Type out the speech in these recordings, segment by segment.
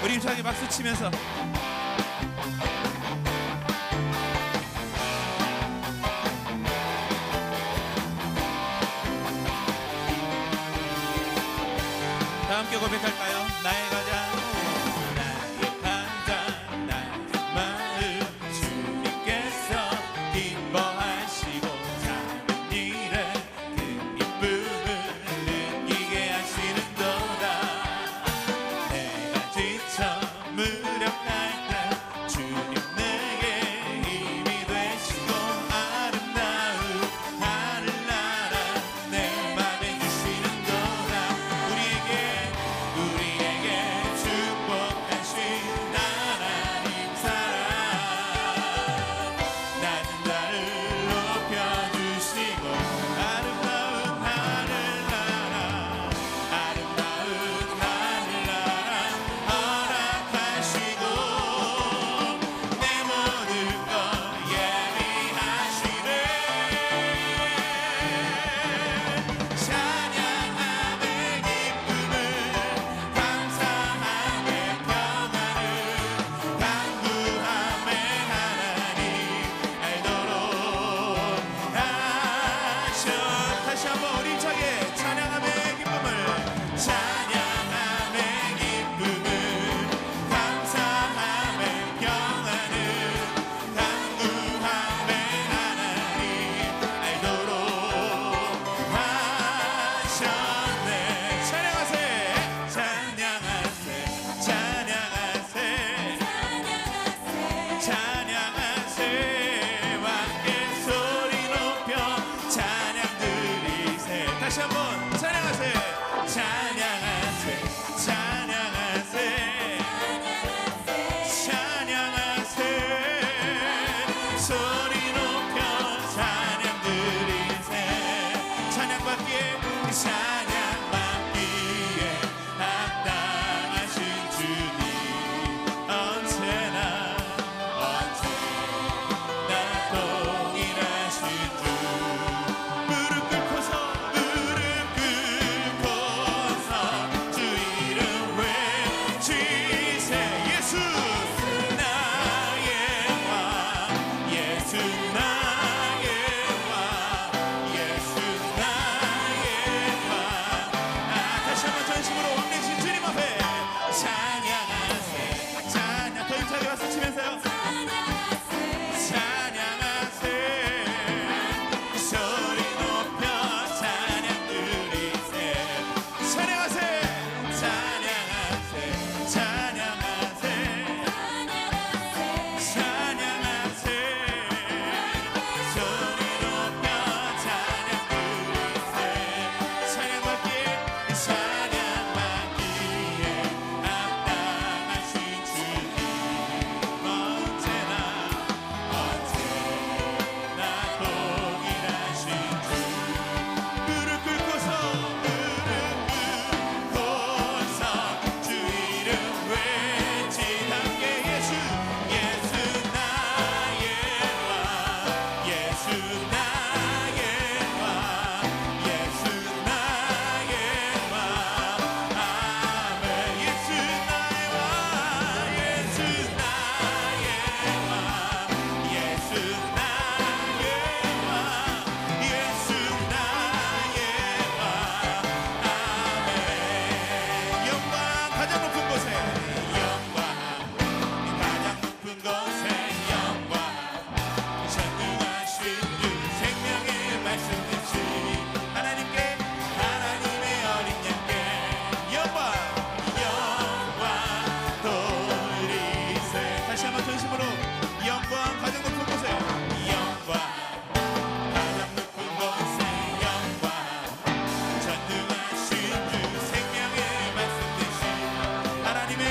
우리 힘차게 박수 치면서 다 함께 고백할까요? 나의 가장 다시 한번 찬양하세 찬양하세 찬양하세 찬양하세 소리 높여 찬양 드리세 찬양받기에 찬양받기에 합당하신 주님 언제나 동일하신 주 전능하신 주 생명의 말씀 되신 하나님의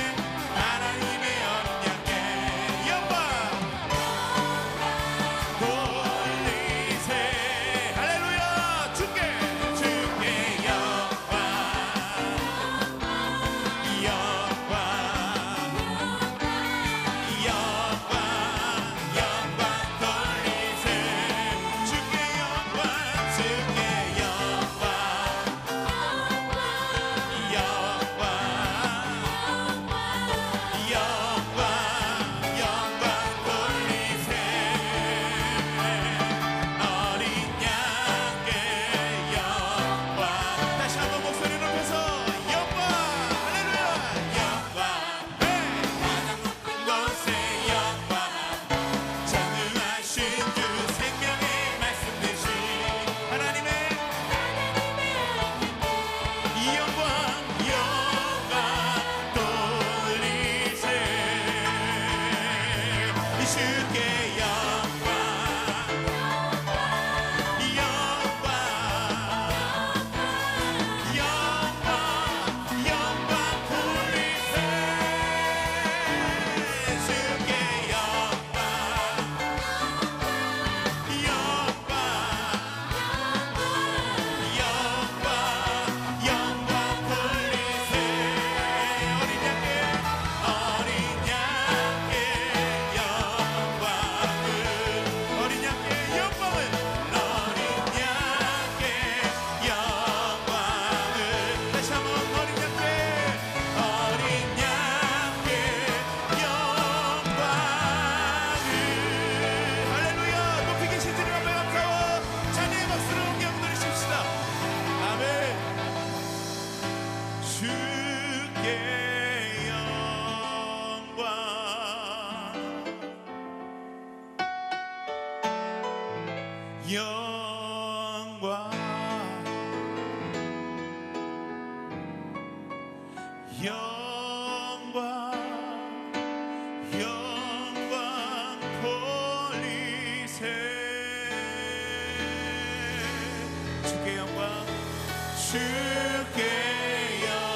영광 영광 영광 돌리세 주께 영광 주께 영광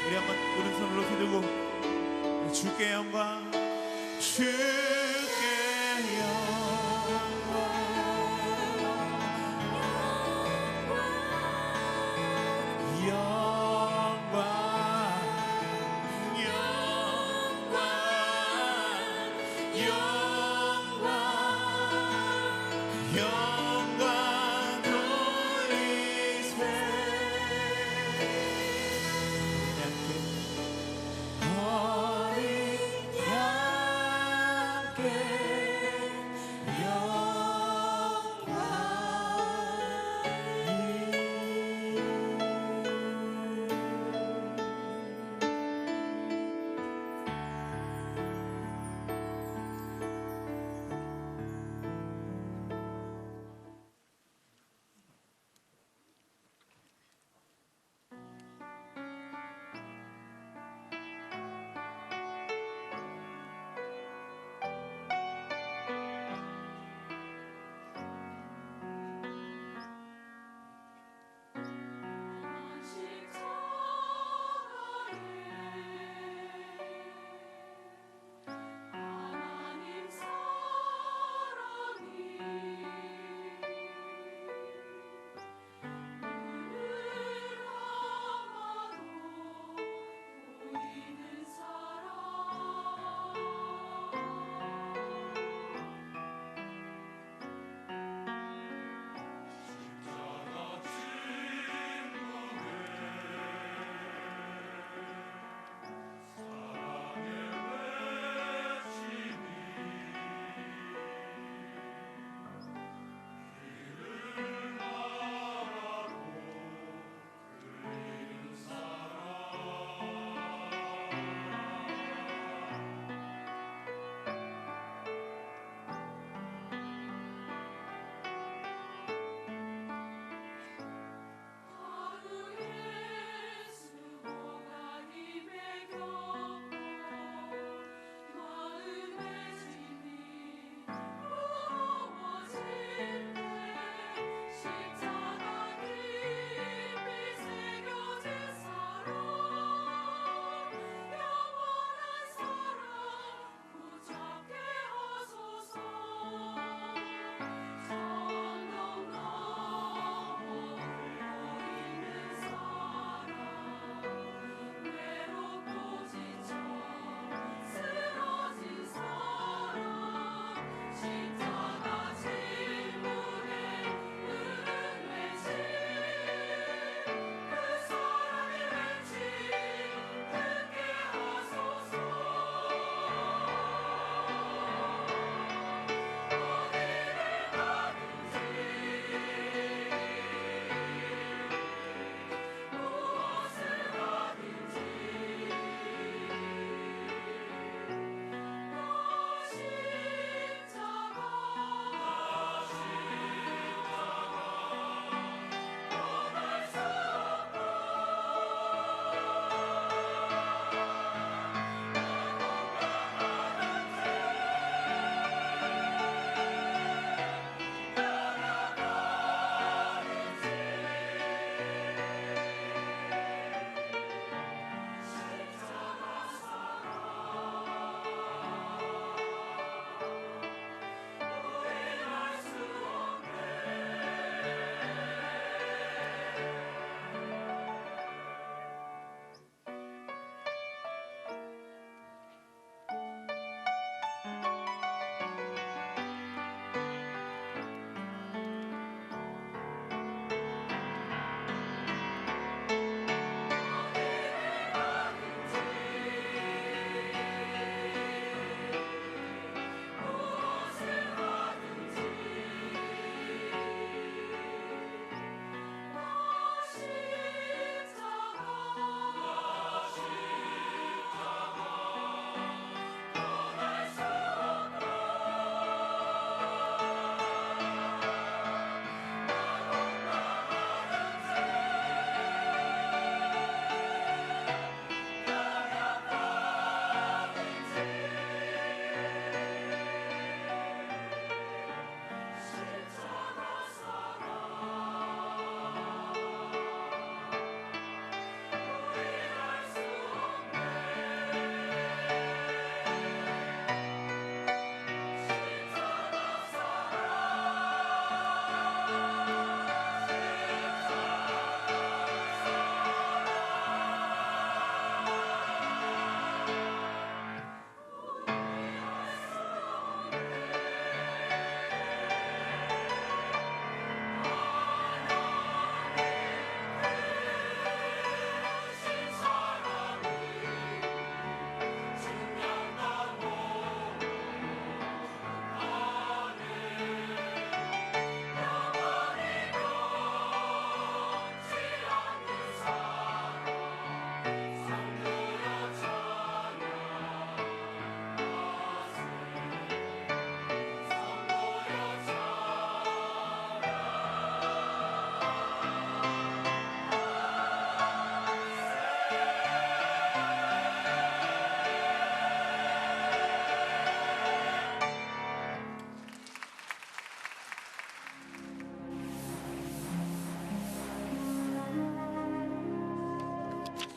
우리 한번 오른손을 높이 들고 주께 영광 주께 영광 영광 영광 영광 돌리세 어린 양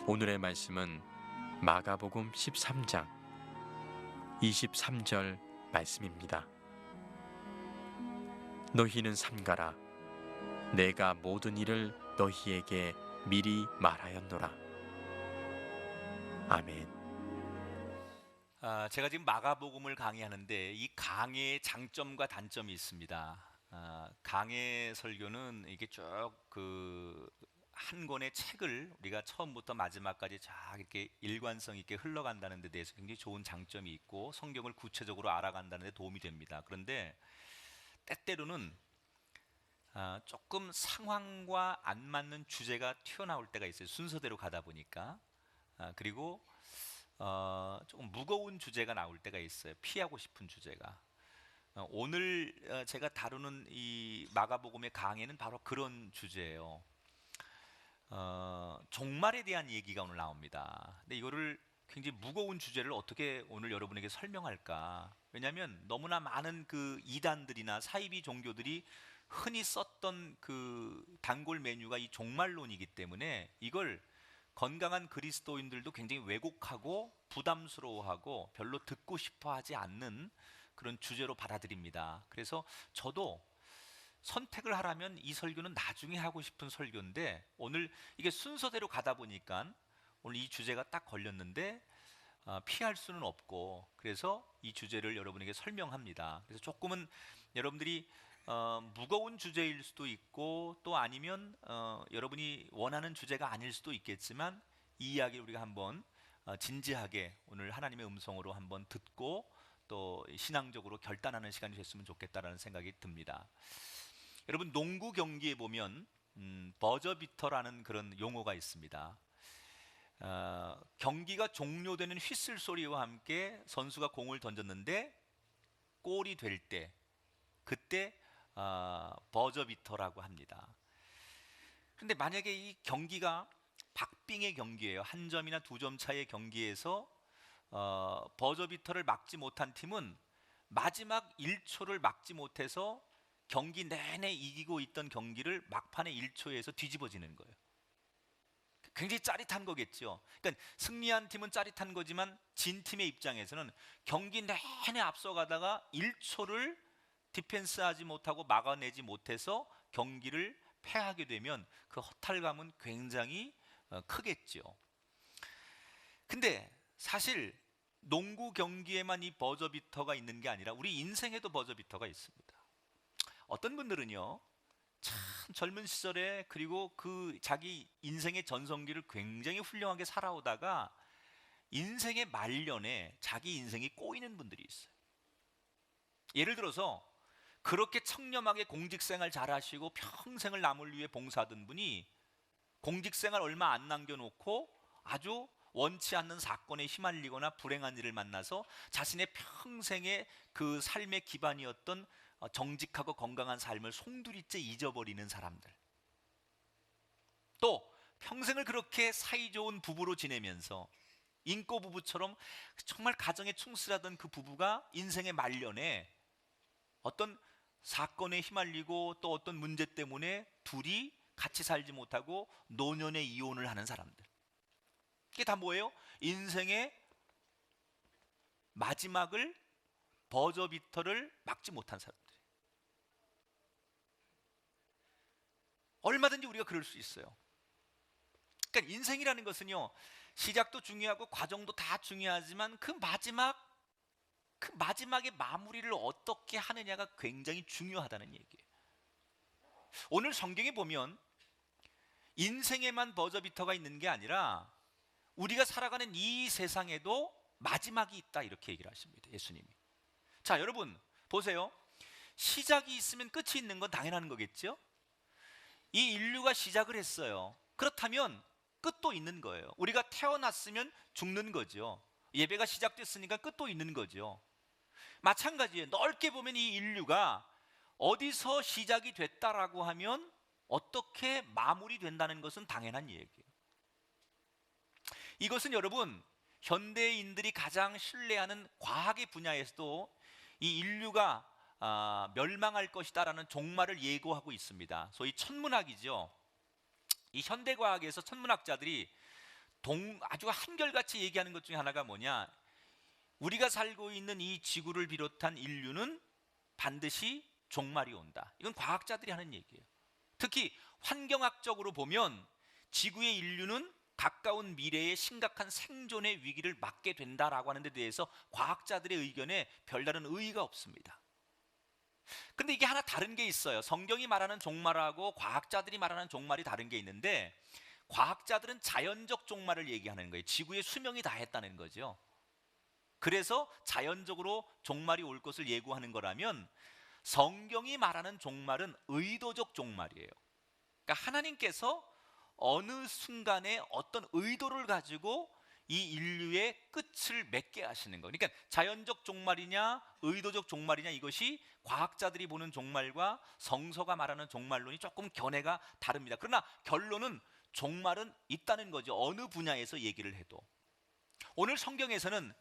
오늘의 말씀은 마가복음 13장 23절 말씀입니다. 너희는 삼가라. 내가 모든 일을 너희에게 미리 말하였노라. 아멘. 제가 지금 마가복음을 강의하는데 이 강의의 장점과 단점이 있습니다. 강의 설교는 이게 쭉 한 권의 책을 우리가 처음부터 마지막까지 쫙 이렇게 일관성 있게 흘러간다는 데 대해서 굉장히 좋은 장점이 있고 성경을 구체적으로 알아간다는 데 도움이 됩니다. 그런데 때때로는 조금 상황과 안 맞는 주제가 튀어나올 때가 있어요. 순서대로 가다 보니까. 그리고 조금 무거운 주제가 나올 때가 있어요. 피하고 싶은 주제가. 오늘 제가 다루는 이 마가복음의 강해는 바로 그런 주제예요. 종말에 대한 얘기가 오늘 나옵니다. 근데 이거를 굉장히 무거운 주제를 어떻게 오늘 여러분에게 설명할까? 왜냐하면 너무나 많은 그 이단들이나 사이비 종교들이 흔히 썼던 그 단골 메뉴가 이 종말론이기 때문에 이걸 건강한 그리스도인들도 굉장히 왜곡하고 부담스러워하고 별로 듣고 싶어하지 않는 그런 주제로 받아들입니다. 그래서 저도 선택을 하라면 이 설교는 나중에 하고 싶은 설교인데 오늘 이게 순서대로 가다 보니까 오늘 이 주제가 딱 걸렸는데 피할 수는 없고 그래서 이 주제를 여러분에게 설명합니다. 그래서 조금은 여러분들이 무거운 주제일 수도 있고 또 아니면 여러분이 원하는 주제가 아닐 수도 있겠지만 이 이야기를 우리가 한번 진지하게 오늘 하나님의 음성으로 한번 듣고 또 신앙적으로 결단하는 시간이 됐으면 좋겠다라는 생각이 듭니다. 여러분 농구 경기에 보면 버저비터라는 그런 용어가 있습니다. 경기가 종료되는 휘슬 소리와 함께 선수가 공을 던졌는데 골이 될 때 그때 버저비터라고 합니다. 그런데 만약에 이 경기가 박빙의 경기예요. 한 점이나 두 점 차의 경기에서 버저비터를 막지 못한 팀은 마지막 1초를 막지 못해서 경기 내내 이기고 있던 경기를 막판에 1초에서 뒤집어지는 거예요. 굉장히 짜릿한 거겠죠. 그러니까 승리한 팀은 짜릿한 거지만 진 팀의 입장에서는 경기 내내 앞서가다가 1초를 디펜스하지 못하고 막아내지 못해서 경기를 패하게 되면 그 허탈감은 굉장히 크겠죠. 근데 사실 농구 경기에만 이 버저비터가 있는 게 아니라 우리 인생에도 버저비터가 있습니다. 어떤 분들은요 참 젊은 시절에 그리고 그 자기 인생의 전성기를 굉장히 훌륭하게 살아오다가 인생의 말년에 자기 인생이 꼬이는 분들이 있어요. 예를 들어서 그렇게 청렴하게 공직생활 잘하시고 평생을 남을 위해 봉사하던 분이 공직생활 얼마 안 남겨놓고 아주 원치 않는 사건에 휘말리거나 불행한 일을 만나서 자신의 평생의 그 삶의 기반이었던 정직하고 건강한 삶을 송두리째 잊어버리는 사람들, 또 평생을 그렇게 사이좋은 부부로 지내면서 인꼬 부부처럼 정말 가정에 충실하던 그 부부가 인생의 말년에 어떤 사건에 휘말리고 또 어떤 문제 때문에 둘이 같이 살지 못하고 노년에 이혼을 하는 사람들, 이게 다 뭐예요? 인생의 마지막을 버저비터를 막지 못한 사람들. 얼마든지 우리가 그럴 수 있어요. 그러니까 인생이라는 것은요 시작도 중요하고 과정도 다 중요하지만 그 마지막의 마무리를 어떻게 하느냐가 굉장히 중요하다는 얘기예요. 오늘 성경에 보면 인생에만 버저비터가 있는 게 아니라 우리가 살아가는 이 세상에도 마지막이 있다 이렇게 얘기를 하십니다. 예수님이. 자 여러분 보세요. 시작이 있으면 끝이 있는 건 당연한 거겠죠? 이 인류가 시작을 했어요. 그렇다면 끝도 있는 거예요. 우리가 태어났으면 죽는 거죠. 예배가 시작됐으니까 끝도 있는 거죠. 마찬가지예요. 넓게 보면 이 인류가 어디서 시작이 됐다라고 하면 어떻게 마무리된다는 것은 당연한 얘기예요. 이것은 여러분 현대인들이 가장 신뢰하는 과학의 분야에서도 이 인류가 멸망할 것이다라는 종말을 예고하고 있습니다. 소위 천문학이죠. 이 현대과학에서 천문학자들이 아주 한결같이 얘기하는 것 중에 하나가 뭐냐? 우리가 살고 있는 이 지구를 비롯한 인류는 반드시 종말이 온다. 이건 과학자들이 하는 얘기예요. 특히 환경학적으로 보면 지구의 인류는 가까운 미래에 심각한 생존의 위기를 맞게 된다라고 하는 데 대해서 과학자들의 의견에 별다른 의의가 없습니다. 근데 이게 하나 다른 게 있어요. 성경이 말하는 종말하고 과학자들이 말하는 종말이 다른 게 있는데, 과학자들은 자연적 종말을 얘기하는 거예요. 지구의 수명이 다했다는 거죠. 그래서 자연적으로 종말이 올 것을 예고하는 거라면, 성경이 말하는 종말은 의도적 종말이에요. 그러니까 하나님께서 어느 순간에 어떤 의도를 가지고 이 인류의 끝을 맺게 하시는 거예요. 그러니까 자연적 종말이냐 의도적 종말이냐, 이것이 과학자들이 보는 종말과 성서가 말하는 종말론이 조금 견해가 다릅니다. 그러나 결론은 종말은 있다는 거죠. 어느 분야에서 얘기를 해도. 오늘 성경에서는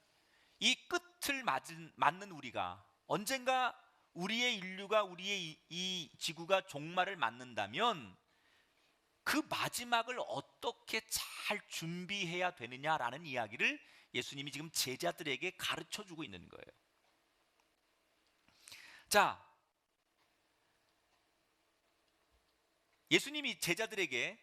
이 끝을 맞는 우리가, 언젠가 우리의 인류가, 우리의 이 지구가 종말을 맞는다면 그 마지막을 어떻게 잘 준비해야 되느냐라는 이야기를 예수님이 지금 제자들에게 가르쳐주고 있는 거예요. 자, 예수님이 제자들에게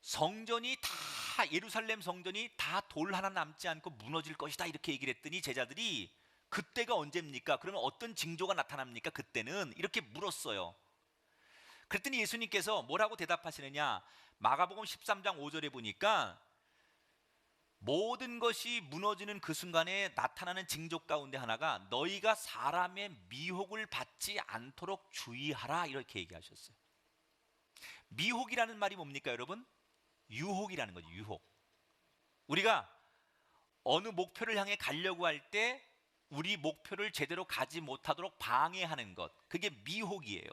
성전이 다, 예루살렘 성전이 다 돌 하나 남지 않고 무너질 것이다 이렇게 얘기를 했더니, 제자들이 그때가 언제입니까? 그러면 어떤 징조가 나타납니까? 그때는 이렇게 물었어요. 그랬더니 예수님께서 뭐라고 대답하시느냐? 마가복음 13장 5절에 보니까 모든 것이 무너지는 그 순간에 나타나는 징조 가운데 하나가 너희가 사람의 미혹을 받지 않도록 주의하라 이렇게 얘기하셨어요. 미혹이라는 말이 뭡니까 여러분? 유혹이라는 거죠. 유혹. 우리가 어느 목표를 향해 가려고 할 때 우리 목표를 제대로 가지 못하도록 방해하는 것, 그게 미혹이에요.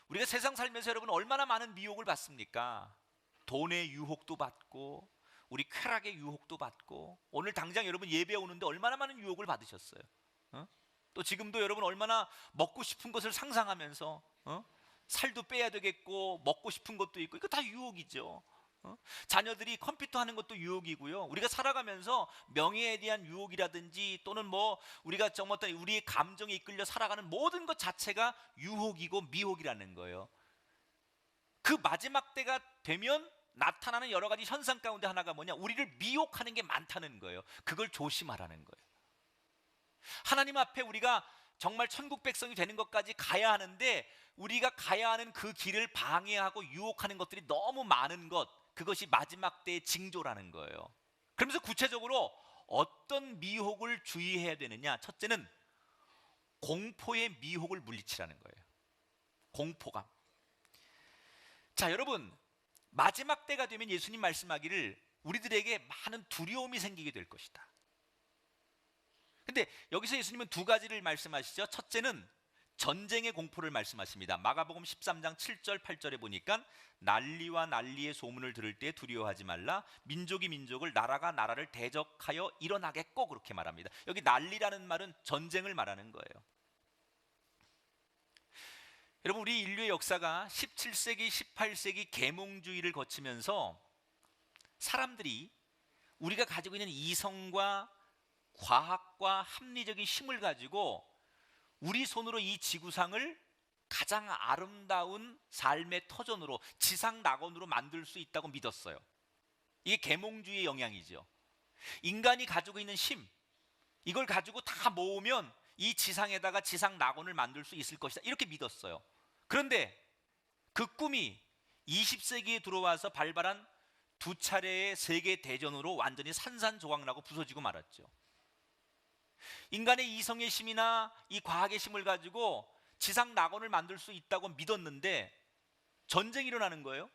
우리가 세상 살면서 여러분 얼마나 많은 미혹을 받습니까? 돈의 유혹도 받고, 우리 쾌락의 유혹도 받고, 오늘 당장 여러분 예배 오는데 얼마나 많은 유혹을 받으셨어요? 또 지금도 여러분 얼마나 먹고 싶은 것을 상상하면서 살도 빼야 되겠고 먹고 싶은 것도 있고, 이거 다 유혹이죠. 자녀들이 컴퓨터 하는 것도 유혹이고요. 우리가 살아가면서 명예에 대한 유혹이라든지, 또는 뭐 우리가 좀 어떤 우리의 감정에 이끌려 살아가는 모든 것 자체가 유혹이고 미혹이라는 거예요. 그 마지막 때가 되면 나타나는 여러 가지 현상 가운데 하나가 뭐냐? 우리를 미혹하는 게 많다는 거예요. 그걸 조심하라는 거예요. 하나님 앞에 우리가 정말 천국 백성이 되는 것까지 가야 하는데, 우리가 가야 하는 그 길을 방해하고 유혹하는 것들이 너무 많은 것, 그것이 마지막 때의 징조라는 거예요. 그러면서 구체적으로 어떤 미혹을 주의해야 되느냐? 첫째는 공포의 미혹을 물리치라는 거예요. 공포감. 자, 여러분, 마지막 때가 되면 예수님 말씀하기를 우리들에게 많은 두려움이 생기게 될 것이다. 근데 여기서 예수님은 두 가지를 말씀하시죠. 첫째는 전쟁의 공포를 말씀하십니다. 마가복음 13장 7절 8절에 보니까 난리와 난리의 소문을 들을 때 두려워하지 말라. 민족이 민족을, 나라가 나라를 대적하여 일어나겠고, 그렇게 말합니다. 여기 난리라는 말은 전쟁을 말하는 거예요. 여러분, 우리 인류의 역사가 17세기, 18세기 계몽주의를 거치면서 사람들이 우리가 가지고 있는 이성과 과학과 합리적인 힘을 가지고 우리 손으로 이 지구상을 가장 아름다운 삶의 터전으로, 지상 낙원으로 만들 수 있다고 믿었어요. 이게 계몽주의의 영향이죠. 인간이 가지고 있는 힘, 이걸 가지고 다 모으면 이 지상에다가 지상 낙원을 만들 수 있을 것이다, 이렇게 믿었어요. 그런데 그 꿈이 20세기에 들어와서 발발한 두 차례의 세계 대전으로 완전히 산산조각나고 부서지고 말았죠. 인간의 이성의 힘이나 이 과학의 힘을 가지고 지상 낙원을 만들 수 있다고 믿었는데 전쟁이 일어나는 거예요.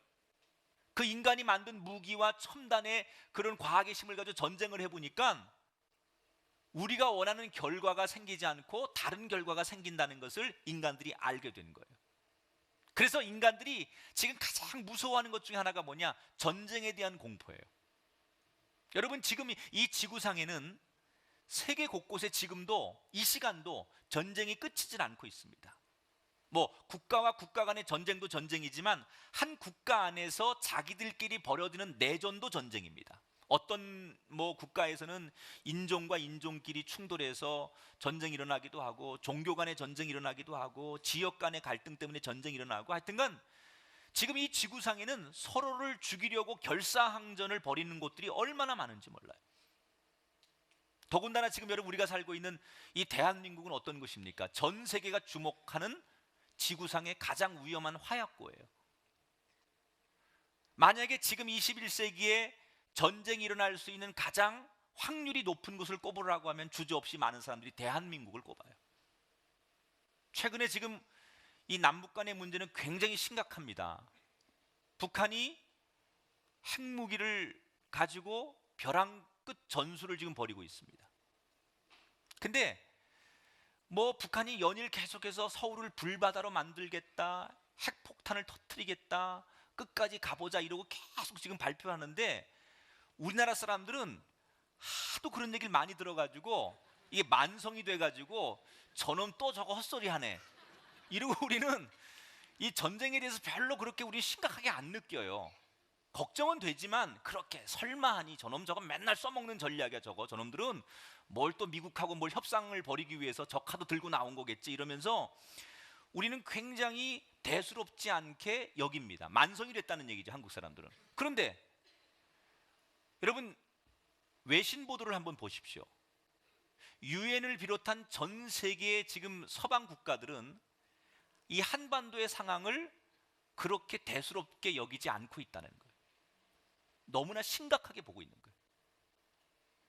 그 인간이 만든 무기와 첨단의 그런 과학의 힘을 가지고 전쟁을 해보니까 우리가 원하는 결과가 생기지 않고 다른 결과가 생긴다는 것을 인간들이 알게 된 거예요. 그래서 인간들이 지금 가장 무서워하는 것 중에 하나가 뭐냐? 전쟁에 대한 공포예요. 여러분, 지금 이 지구상에는 세계 곳곳에 지금도 이 시간도 전쟁이 끝이질 않고 있습니다. 뭐 국가와 국가 간의 전쟁도 전쟁이지만 한 국가 안에서 자기들끼리 벌어지는 내전도 전쟁입니다. 어떤 뭐 국가에서는 인종과 인종끼리 충돌해서 전쟁이 일어나기도 하고, 종교 간의 전쟁이 일어나기도 하고, 지역 간의 갈등 때문에 전쟁이 일어나고, 하여튼간 지금 이 지구상에는 서로를 죽이려고 결사항전을 벌이는 곳들이 얼마나 많은지 몰라요. 더군다나 지금 여러분 우리가 살고 있는 이 대한민국은 어떤 곳입니까? 전 세계가 주목하는 지구상의 가장 위험한 화약고예요. 만약에 지금 21세기에 전쟁이 일어날 수 있는 가장 확률이 높은 곳을 꼽으라고 하면 주저없이 많은 사람들이 대한민국을 꼽아요. 최근에 지금 이 남북 간의 문제는 굉장히 심각합니다. 북한이 핵무기를 가지고 벼랑 끝 전술을 지금 벌이고 있습니다. 근데 뭐 북한이 연일 계속해서 서울을 불바다로 만들겠다, 핵폭탄을 터뜨리겠다, 끝까지 가보자 이러고 계속 지금 발표하는데, 우리나라 사람들은 하도 그런 얘기를 많이 들어가지고 이게 만성이 돼가지고 저놈 또 저거 헛소리 하네 이러고 우리는 이 전쟁에 대해서 별로 그렇게 우리 심각하게 안 느껴요. 걱정은 되지만 그렇게 설마 하니 저놈 저거 맨날 써먹는 전략이야 저거, 저놈들은 뭘 또 미국하고 뭘 협상을 벌이기 위해서 저 카드 들고 나온 거겠지 이러면서 우리는 굉장히 대수롭지 않게 여깁니다. 만성이 됐다는 얘기죠, 한국 사람들은. 그런데 여러분 외신 보도를 한번 보십시오. 유엔을 비롯한 전 세계의 지금 서방 국가들은 이 한반도의 상황을 그렇게 대수롭게 여기지 않고 있다는 거예요. 너무나 심각하게 보고 있는 거예요.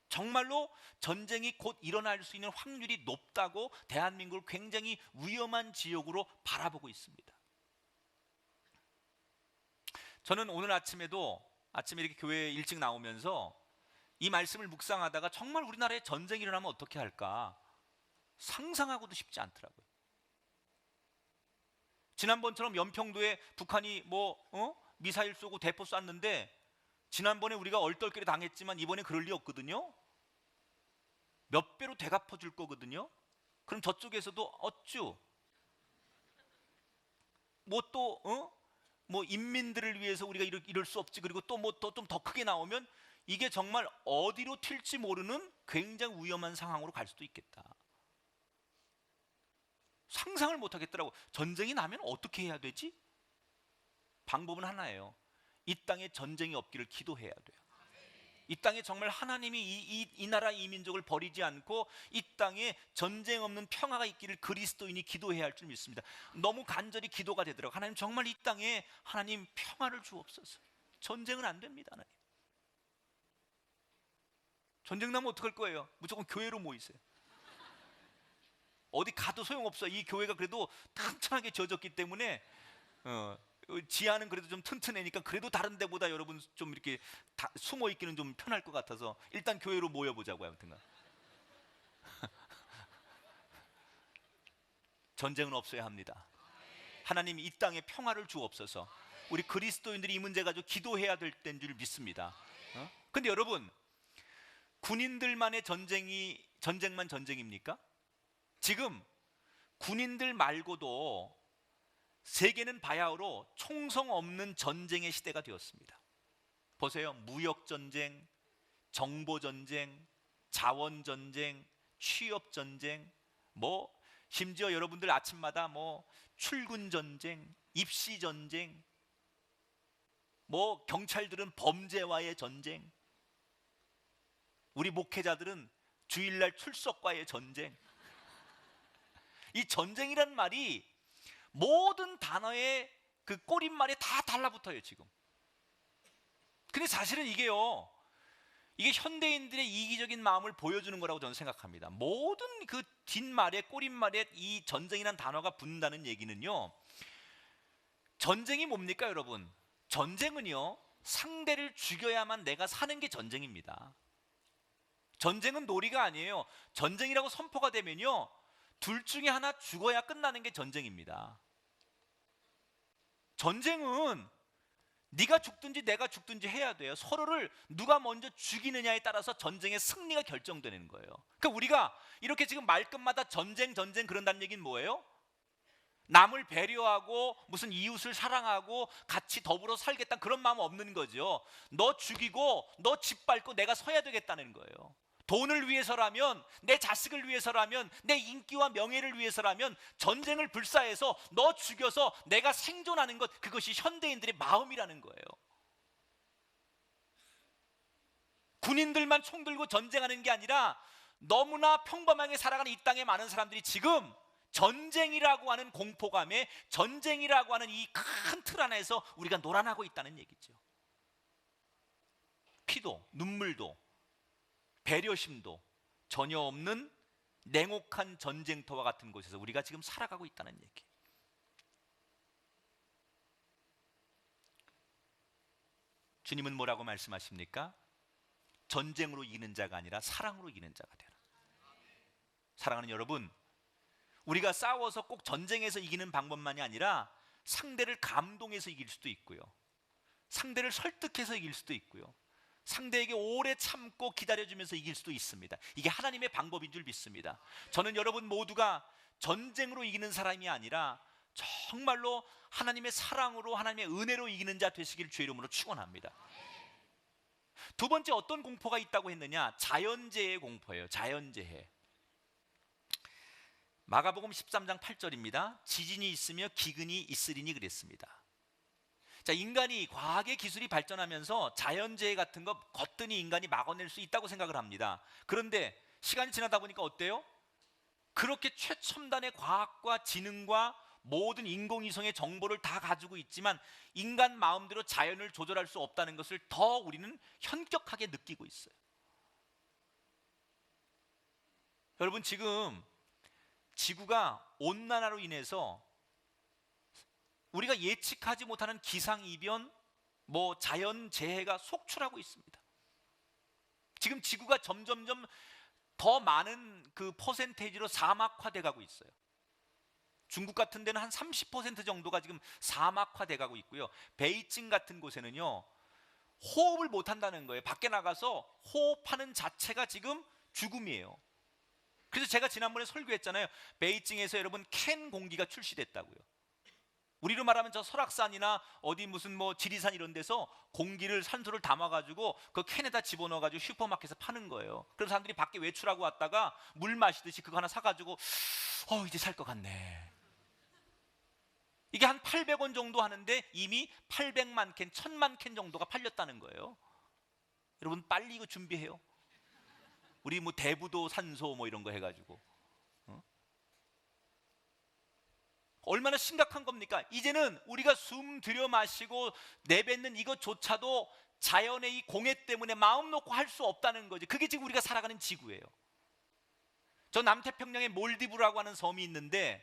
정말로 전쟁이 곧 일어날 수 있는 확률이 높다고 대한민국을 굉장히 위험한 지역으로 바라보고 있습니다. 저는 오늘 아침에 이렇게 교회에 일찍 나오면서 이 말씀을 묵상하다가 정말 우리나라에 전쟁이 일어나면 어떻게 할까 상상하고도 싶지 않더라고요. 지난번처럼 연평도에 북한이 미사일 쏘고 대포 쐈는데, 지난번에 우리가 얼떨결에 당했지만 이번에 그럴 리 없거든요. 몇 배로 되갚아 줄 거거든요. 그럼 저쪽에서도 어쭈 인민들을 위해서 우리가 이럴 수 없지, 그리고 또 좀 더 크게 나오면 이게 정말 어디로 튈지 모르는 굉장히 위험한 상황으로 갈 수도 있겠다. 상상을 못 하겠더라고. 전쟁이 나면 어떻게 해야 되지? 방법은 하나예요. 이 땅에 전쟁이 없기를 기도해야 돼요. 이 땅에 정말 하나님이 이 나라 이 민족을 버리지 않고 이 땅에 전쟁 없는 평화가 있기를 그리스도인이 기도해야 할 줄 믿습니다. 너무 간절히 기도가 되더라고요. 하나님 정말 이 땅에 하나님 평화를 주옵소서. 전쟁은 안 됩니다. 하나님. 전쟁 나면 어떡할 거예요? 무조건 교회로 모이세요. 어디 가도 소용없어. 이 교회가 그래도 튼튼하게 지어졌기 때문에 지하는 그래도 좀 튼튼하니까 그래도 다른 데보다 여러분 좀 이렇게 숨어 있기는 좀 편할 것 같아서 일단 교회로 모여보자고요. 아무튼간 전쟁은 없어야 합니다. 하나님이 이 땅에 평화를 주옵소서. 우리 그리스도인들이 이 문제 가지고 기도해야 될 때인 줄 믿습니다. 근데 여러분, 군인들만의 전쟁만 전쟁입니까? 지금 군인들 말고도 세계는 바야흐로 총성 없는 전쟁의 시대가 되었습니다. 보세요. 무역전쟁, 정보전쟁, 자원전쟁, 취업전쟁, 심지어 여러분들 아침마다 출근전쟁, 입시전쟁, 경찰들은 범죄와의 전쟁, 우리 목회자들은 주일날 출석과의 전쟁. 이 전쟁이란 말이 모든 단어의 그 꼬릿말에 다 달라붙어요 지금. 근데 사실은 이게 현대인들의 이기적인 마음을 보여주는 거라고 저는 생각합니다. 모든 그 뒷말에 꼬릿말에 이 전쟁이라는 단어가 붙는다는 얘기는요, 전쟁이 뭡니까 여러분? 전쟁은요 상대를 죽여야만 내가 사는 게 전쟁입니다. 전쟁은 놀이가 아니에요. 전쟁이라고 선포가 되면요 둘 중에 하나 죽어야 끝나는 게 전쟁입니다. 전쟁은 네가 죽든지 내가 죽든지 해야 돼요. 서로를 누가 먼저 죽이느냐에 따라서 전쟁의 승리가 결정되는 거예요. 그러니까 우리가 이렇게 지금 말끝마다 전쟁 그런다는 얘기는 뭐예요? 남을 배려하고 무슨 이웃을 사랑하고 같이 더불어 살겠다는 그런 마음 없는 거죠. 너 죽이고 너 짓밟고 내가 서야 되겠다는 거예요. 돈을 위해서라면, 내 자식을 위해서라면, 내 인기와 명예를 위해서라면 전쟁을 불사해서 너 죽여서 내가 생존하는 것, 그것이 현대인들의 마음이라는 거예요. 군인들만 총 들고 전쟁하는 게 아니라 너무나 평범하게 살아가는 이 땅의 많은 사람들이 지금 전쟁이라고 하는 공포감에, 전쟁이라고 하는 이 큰 틀 안에서 우리가 놀아나고 있다는 얘기죠. 피도 눈물도 배려심도 전혀 없는 냉혹한 전쟁터와 같은 곳에서 우리가 지금 살아가고 있다는 얘기. 주님은 뭐라고 말씀하십니까? 전쟁으로 이기는 자가 아니라 사랑으로 이기는 자가 되라. 사랑하는 여러분, 우리가 싸워서 꼭 전쟁에서 이기는 방법만이 아니라 상대를 감동해서 이길 수도 있고요, 상대를 설득해서 이길 수도 있고요, 상대에게 오래 참고 기다려주면서 이길 수도 있습니다. 이게 하나님의 방법인 줄 믿습니다. 저는 여러분 모두가 전쟁으로 이기는 사람이 아니라 정말로 하나님의 사랑으로, 하나님의 은혜로 이기는 자 되시길 주의 이름으로 축원합니다. 두 번째, 어떤 공포가 있다고 했느냐? 자연재해의 공포예요. 자연재해. 마가복음 13장 8절입니다. 지진이 있으며 기근이 있으리니 그랬습니다. 자, 인간이 과학의 기술이 발전하면서 자연재해 같은 거 거뜬히 인간이 막아낼 수 있다고 생각을 합니다. 그런데 시간이 지나다 보니까 어때요? 그렇게 최첨단의 과학과 지능과 모든 인공위성의 정보를 다 가지고 있지만 인간 마음대로 자연을 조절할 수 없다는 것을 더 우리는 현격하게 느끼고 있어요. 여러분, 지금 지구가 온난화로 인해서 우리가 예측하지 못하는 기상이변, 자연재해가 속출하고 있습니다. 지금 지구가 점점점 더 많은 그 퍼센테이지로 사막화돼 가고 있어요. 중국 같은 데는 한 30% 정도가 지금 사막화돼 가고 있고요, 베이징 같은 곳에는요 호흡을 못 한다는 거예요. 밖에 나가서 호흡하는 자체가 지금 죽음이에요. 그래서 제가 지난번에 설교했잖아요. 베이징에서 여러분 캔 공기가 출시됐다고요. 우리로 말하면 저 설악산이나 어디 무슨 지리산 이런 데서 공기를, 산소를 담아가지고 그 캔에다 집어넣어가지고 슈퍼마켓에서 파는 거예요. 그래서 사람들이 밖에 외출하고 왔다가 물 마시듯이 그거 하나 사가지고 이제 살 것 같네. 이게 한 800원 정도 하는데 이미 800만 캔, 1000만 캔 정도가 팔렸다는 거예요. 여러분 빨리 이거 준비해요. 우리 대부도 산소 이런 거 해가지고. 얼마나 심각한 겁니까? 이제는 우리가 숨 들여 마시고 내뱉는 이것조차도 자연의 이 공해 때문에 마음 놓고 할 수 없다는 거죠. 그게 지금 우리가 살아가는 지구예요. 저 남태평양에 몰디브라고 하는 섬이 있는데,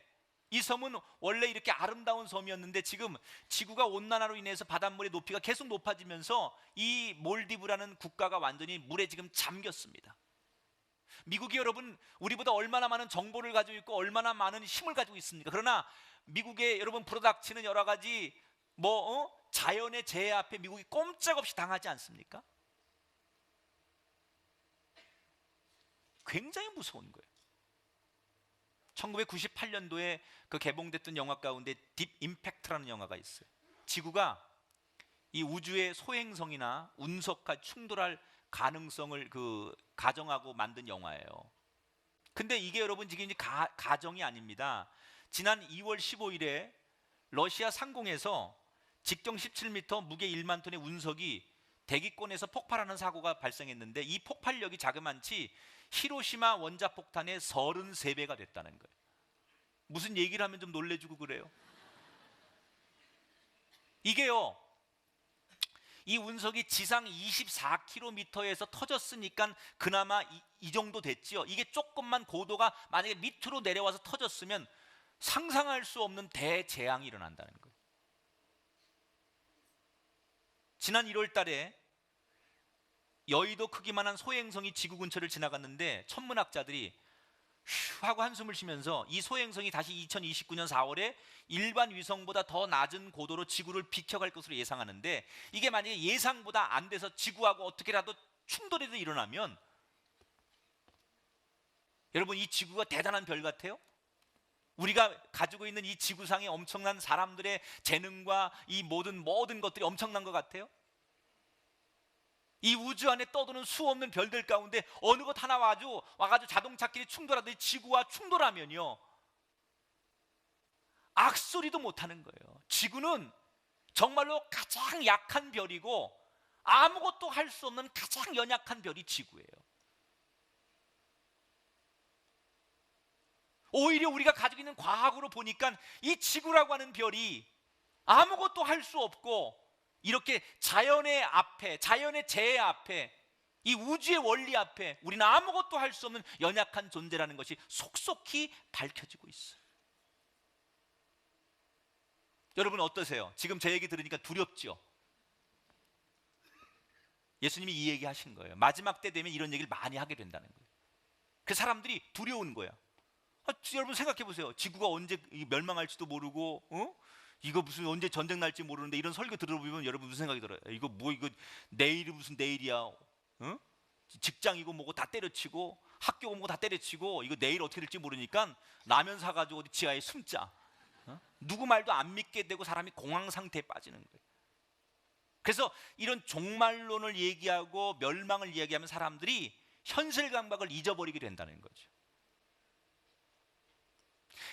이 섬은 원래 이렇게 아름다운 섬이었는데 지금 지구가 온난화로 인해서 바닷물의 높이가 계속 높아지면서 이 몰디브라는 국가가 완전히 물에 지금 잠겼습니다. 미국이 여러분 우리보다 얼마나 많은 정보를 가지고 있고 얼마나 많은 힘을 가지고 있습니까? 그러나 미국에 여러분 불어닥치는 여러 가지 자연의 재해 앞에 미국이 꼼짝없이 당하지 않습니까? 굉장히 무서운 거예요. 1998년도에 그 개봉됐던 영화 가운데 딥 임팩트라는 영화가 있어요. 지구가 이 우주의 소행성이나 운석과 충돌할 가능성을 가정하고 만든 영화예요. 근데 이게 여러분 지금 이제 가정이 아닙니다. 지난 2월 15일에 러시아 상공에서 직경 17m, 무게 1만 톤의 운석이 대기권에서 폭발하는 사고가 발생했는데 이 폭발력이 자그만치 히로시마 원자폭탄의 33배가 됐다는 거예요. 무슨 얘기를 하면 좀 놀래주고 그래요. 이게요, 이 운석이 지상 24km에서 터졌으니까 그나마 이 정도 됐지요. 이게 조금만 고도가 만약에 밑으로 내려와서 터졌으면 상상할 수 없는 대재앙이 일어난다는 거예요. 지난 1월 달에 여의도 크기만한 소행성이 지구 근처를 지나갔는데 천문학자들이 휴 하고 한숨을 쉬면서 이 소행성이 다시 2029년 4월에 일반 위성보다 더 낮은 고도로 지구를 비켜갈 것으로 예상하는데, 이게 만약에 예상보다 안 돼서 지구하고 어떻게라도 충돌이 일어나면 여러분 이 지구가 대단한 별 같아요? 우리가 가지고 있는 이 지구상의 엄청난 사람들의 재능과 이 모든 것들이 엄청난 것 같아요? 이 우주 안에 떠도는 수없는 별들 가운데 어느 것 하나 와가지고 자동차끼리 충돌하듯이 지구와 충돌하면요, 악소리도 못하는 거예요. 지구는 정말로 가장 약한 별이고 아무것도 할 수 없는 가장 연약한 별이 지구예요. 오히려 우리가 가지고 있는 과학으로 보니까 이 지구라고 하는 별이 아무것도 할 수 없고 이렇게 자연의 앞에, 자연의 재해 앞에, 이 우주의 원리 앞에 우리는 아무것도 할 수 없는 연약한 존재라는 것이 속속히 밝혀지고 있어요. 여러분 어떠세요? 지금 제 얘기 들으니까 두렵죠? 예수님이 이 얘기 하신 거예요. 마지막 때 되면 이런 얘기를 많이 하게 된다는 거예요. 그 사람들이 두려운 거야. 여러분 생각해 보세요. 지구가 언제 멸망할지도 모르고, 이거 무슨 언제 전쟁 날지 모르는데 이런 설교 들어보면 여러분 무슨 생각이 들어요? 이거 내일이 무슨 내일이야? 직장이고 뭐고 다 때려치고, 학교고 뭐고 다 때려치고, 이거 내일 어떻게 될지 모르니까 라면 사가지고 어디 지하에 숨자. 누구 말도 안 믿게 되고 사람이 공황 상태에 빠지는 거예요. 그래서 이런 종말론을 얘기하고 멸망을 이야기하면 사람들이 현실 감각을 잊어버리게 된다는 거죠.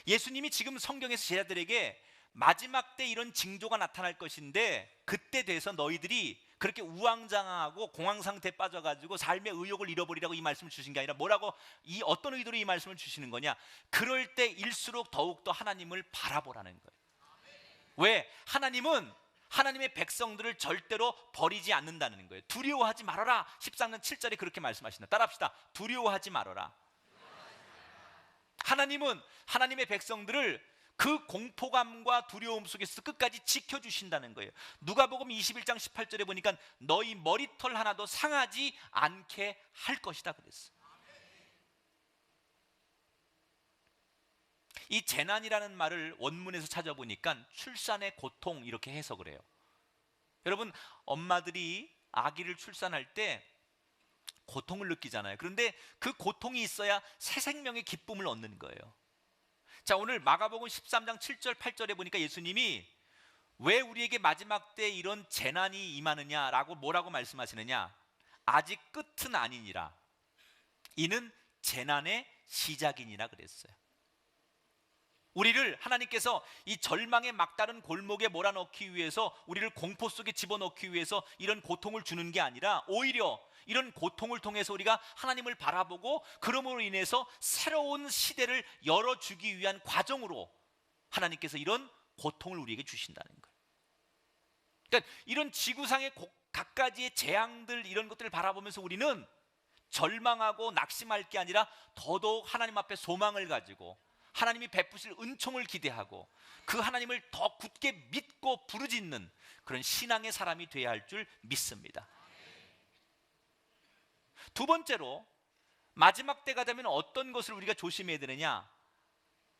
예수님이 지금 성경에서 제자들에게 마지막 때 이런 징조가 나타날 것인데 그때 돼서 너희들이 그렇게 우왕좌왕하고 공황 상태에 빠져가지고 삶의 의욕을 잃어버리라고 이 말씀을 주신 게 아니라 뭐라고, 이 어떤 의도로 이 말씀을 주시는 거냐? 그럴 때일수록 더욱더 하나님을 바라보라는 거예요. 왜? 하나님은 하나님의 백성들을 절대로 버리지 않는다는 거예요. 두려워하지 말아라. 13장 7절에 그렇게 말씀하신다. 따라합시다. 두려워하지 말아라. 하나님은 하나님의 백성들을 그 공포감과 두려움 속에서 끝까지 지켜주신다는 거예요. 누가복음 21장 18절에 보니까 너희 머리털 하나도 상하지 않게 할 것이다 그랬어요. 이 재난이라는 말을 원문에서 찾아보니까 출산의 고통 이렇게 해석을 해요. 여러분, 엄마들이 아기를 출산할 때 고통을 느끼잖아요. 그런데 그 고통이 있어야 새 생명의 기쁨을 얻는 거예요. 자, 오늘 마가복음 13장 7절 8절에 보니까 예수님이 왜 우리에게 마지막 때 이런 재난이 임하느냐라고 뭐라고 말씀하시느냐? 아직 끝은 아니니라. 이는 재난의 시작이니라 그랬어요. 우리를 하나님께서 이 절망의 막다른 골목에 몰아넣기 위해서, 우리를 공포 속에 집어넣기 위해서 이런 고통을 주는 게 아니라 오히려 이런 고통을 통해서 우리가 하나님을 바라보고 그러므로 인해서 새로운 시대를 열어주기 위한 과정으로 하나님께서 이런 고통을 우리에게 주신다는 거예요. 그러니까 이런 지구상의 갖가지의 재앙들, 이런 것들을 바라보면서 우리는 절망하고 낙심할 게 아니라 더더욱 하나님 앞에 소망을 가지고 하나님이 베푸실 은총을 기대하고 그 하나님을 더 굳게 믿고 부르짖는 그런 신앙의 사람이 되어야 할 줄 믿습니다. 두 번째로, 마지막 때가 되면 어떤 것을 우리가 조심해야 되느냐?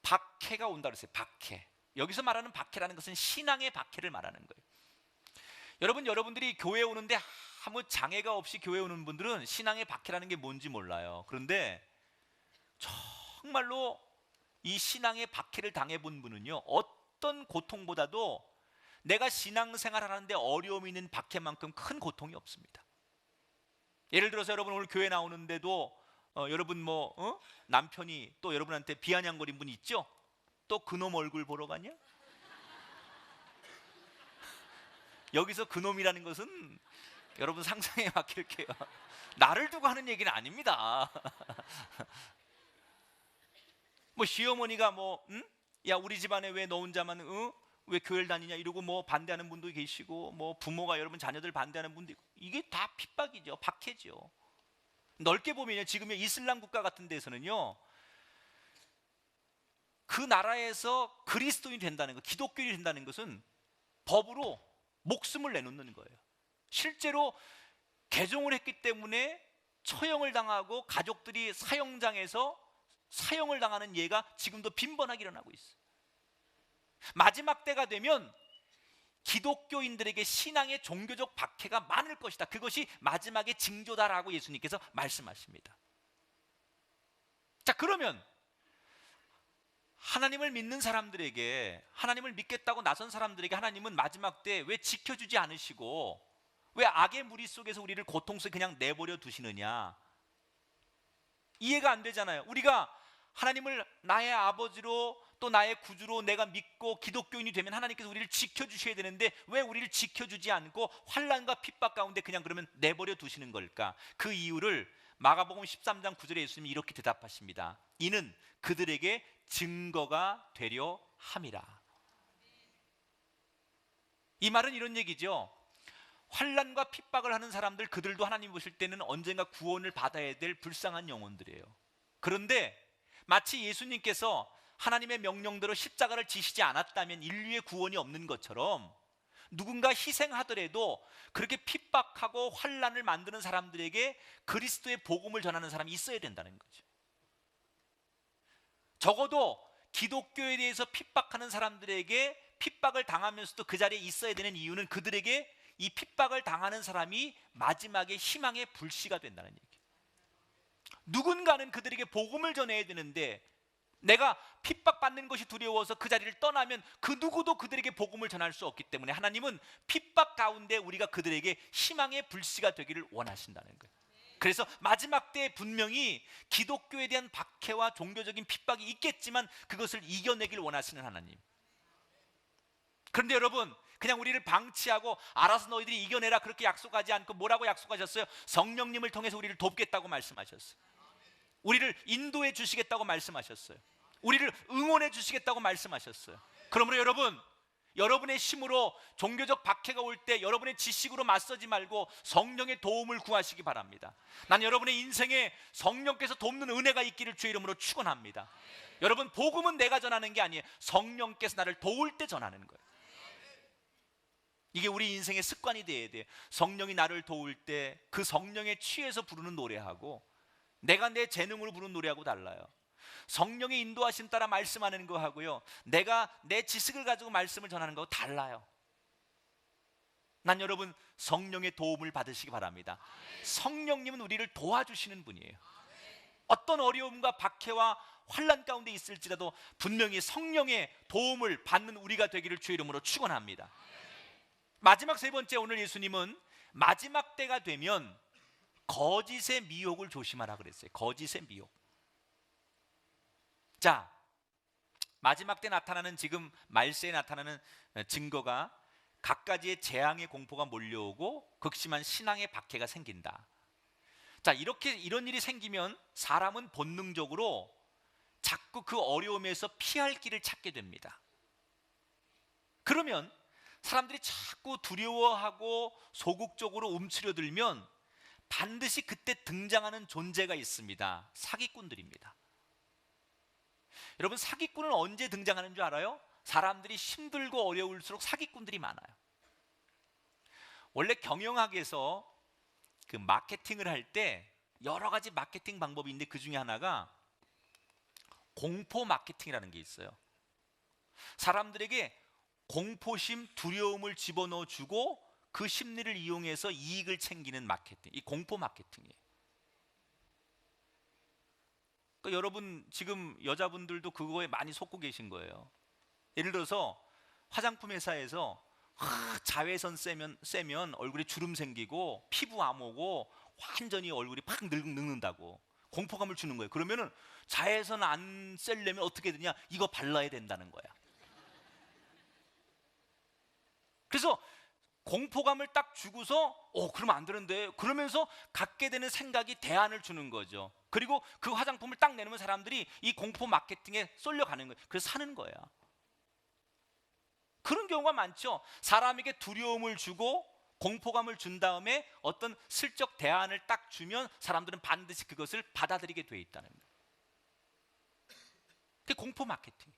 박해가 온다 그랬어요. 박해. 여기서 말하는 박해라는 것은 신앙의 박해를 말하는 거예요. 여러분들이 교회에 오는데 아무 장애가 없이 교회에 오는 분들은 신앙의 박해라는 게 뭔지 몰라요. 그런데 정말로 이 신앙의 박해를 당해본 분은요, 어떤 고통보다도 내가 신앙생활 하는데 어려움이 있는 박해만큼 큰 고통이 없습니다. 예를 들어서 여러분 오늘 교회 나오는데도 여러분 남편이 또 여러분한테 비아냥거린 분 있죠? 또 그놈 얼굴 보러 가냐? 여기서 그놈이라는 것은 여러분 상상에 맡길게요. 나를 두고 하는 얘기는 아닙니다. 시어머니가 야 우리 집안에 왜 너 혼자만 왜 교회를 다니냐 이러고 반대하는 분도 계시고, 부모가 여러분 자녀들 반대하는 분도 있고, 이게 다 핍박이죠. 박해죠. 넓게 보면요, 지금 이슬람 국가 같은 데서는요, 그 나라에서 그리스도인이 된다는 것, 기독교인이 된다는 것은 법으로 목숨을 내놓는 거예요. 실제로 개종을 했기 때문에 처형을 당하고 가족들이 사형장에서 사형을 당하는 예가 지금도 빈번하게 일어나고 있어요. 마지막 때가 되면 기독교인들에게 신앙의 종교적 박해가 많을 것이다. 그것이 마지막의 징조다라고 예수님께서 말씀하십니다. 자, 그러면 하나님을 믿는 사람들에게, 하나님을 믿겠다고 나선 사람들에게 하나님은 마지막 때 왜 지켜주지 않으시고 왜 악의 무리 속에서 우리를 고통 속에 그냥 내버려 두시느냐, 이해가 안 되잖아요. 우리가 하나님을 나의 아버지로 또 나의 구주로 내가 믿고 기독교인이 되면 하나님께서 우리를 지켜주셔야 되는데 왜 우리를 지켜주지 않고 환난과 핍박 가운데 그냥 그러면 내버려 두시는 걸까? 그 이유를 마가복음 13장 9절에 예수님이 이렇게 대답하십니다. 이는 그들에게 증거가 되려 함이라. 이 말은 이런 얘기죠. 환난과 핍박을 하는 사람들, 그들도 하나님 보실 때는 언젠가 구원을 받아야 될 불쌍한 영혼들이에요. 그런데 마치 예수님께서 하나님의 명령대로 십자가를 지시지 않았다면 인류의 구원이 없는 것처럼 누군가 희생하더라도 그렇게 핍박하고 환난을 만드는 사람들에게 그리스도의 복음을 전하는 사람이 있어야 된다는 거죠. 적어도 기독교에 대해서 핍박하는 사람들에게 핍박을 당하면서도 그 자리에 있어야 되는 이유는 그들에게 이 핍박을 당하는 사람이 마지막에 희망의 불씨가 된다는 얘기예요. 누군가는 그들에게 복음을 전해야 되는데 내가 핍박받는 것이 두려워서 그 자리를 떠나면 그 누구도 그들에게 복음을 전할 수 없기 때문에 하나님은 핍박 가운데 우리가 그들에게 희망의 불씨가 되기를 원하신다는 거예요. 그래서 마지막 때 분명히 기독교에 대한 박해와 종교적인 핍박이 있겠지만 그것을 이겨내길 원하시는 하나님. 그런데 여러분, 그냥 우리를 방치하고 알아서 너희들이 이겨내라 그렇게 약속하지 않고 뭐라고 약속하셨어요? 성령님을 통해서 우리를 돕겠다고 말씀하셨어요. 우리를 인도해 주시겠다고 말씀하셨어요. 우리를 응원해 주시겠다고 말씀하셨어요. 그러므로 여러분, 여러분의 힘으로 종교적 박해가 올 때 여러분의 지식으로 맞서지 말고 성령의 도움을 구하시기 바랍니다. 난 여러분의 인생에 성령께서 돕는 은혜가 있기를 주의 이름으로 축원합니다. 여러분, 복음은 내가 전하는 게 아니에요. 성령께서 나를 도울 때 전하는 거예요. 이게 우리 인생의 습관이 돼야 돼요. 성령이 나를 도울 때 그 성령에 취해서 부르는 노래하고 내가 내 재능으로 부르는 노래하고 달라요. 성령의 인도하심 따라 말씀하는 거하고요, 내가 내 지식을 가지고 말씀을 전하는 거하고 달라요. 난 여러분 성령의 도움을 받으시기 바랍니다. 성령님은 우리를 도와주시는 분이에요. 어떤 어려움과 박해와 환난 가운데 있을지라도 분명히 성령의 도움을 받는 우리가 되기를 주의 이름으로 축원합니다. 마지막 세 번째, 오늘 예수님은 마지막 때가 되면 거짓의 미혹을 조심하라 그랬어요. 거짓의 미혹. 자, 마지막 때 나타나는, 지금 말세에 나타나는 증거가 갖가지의 재앙의 공포가 몰려오고 극심한 신앙의 박해가 생긴다. 자, 이런 일이 생기면 사람은 본능적으로 자꾸 그 어려움에서 피할 길을 찾게 됩니다. 그러면 사람들이 자꾸 두려워하고 소극적으로 움츠려들면 반드시 그때 등장하는 존재가 있습니다. 사기꾼들입니다. 여러분, 사기꾼은 언제 등장하는 줄 알아요? 사람들이 힘들고 어려울수록 사기꾼들이 많아요. 원래 경영학에서 그 마케팅을 할 때 여러 가지 마케팅 방법이 있는데 그 중에 하나가 공포 마케팅이라는 게 있어요. 사람들에게 공포심, 두려움을 집어넣어 주고 그 심리를 이용해서 이익을 챙기는 마케팅, 이 공포 마케팅이에요. 그러니까 여러분 지금 여자분들도 그거에 많이 속고 계신 거예요. 예를 들어서 화장품 회사에서 자외선 쐬면 얼굴에 주름 생기고 피부 암 오고 완전히 얼굴이 팍 늙는다고 공포감을 주는 거예요. 그러면은 자외선 안 쐬려면 어떻게 되냐? 이거 발라야 된다는 거야. 그래서 공포감을 딱 주고서 그러면 안 되는데, 그러면서 갖게 되는 생각이 대안을 주는 거죠. 그리고 그 화장품을 딱 내놓으면 사람들이 이 공포 마케팅에 쏠려가는 거예요. 그래서 사는 거야. 그런 경우가 많죠. 사람에게 두려움을 주고 공포감을 준 다음에 어떤 슬쩍 대안을 딱 주면 사람들은 반드시 그것을 받아들이게 돼 있다는 거예요. 그게 공포 마케팅.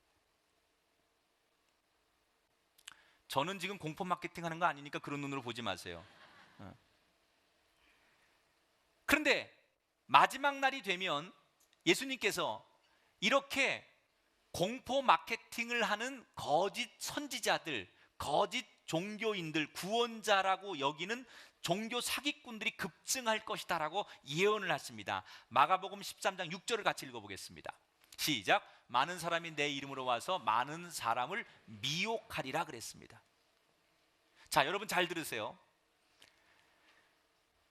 저는 지금 공포 마케팅 하는 거 아니니까 그런 눈으로 보지 마세요. 그런데 마지막 날이 되면 예수님께서 이렇게 공포 마케팅을 하는 거짓 선지자들, 거짓 종교인들, 구원자라고 여기는 종교 사기꾼들이 급증할 것이다라고 예언을 하십니다. 마가복음 13장 6절을 같이 읽어보겠습니다. 시작. 많은 사람이 내 이름으로 와서 많은 사람을 미혹하리라 그랬습니다. 자, 여러분 잘 들으세요.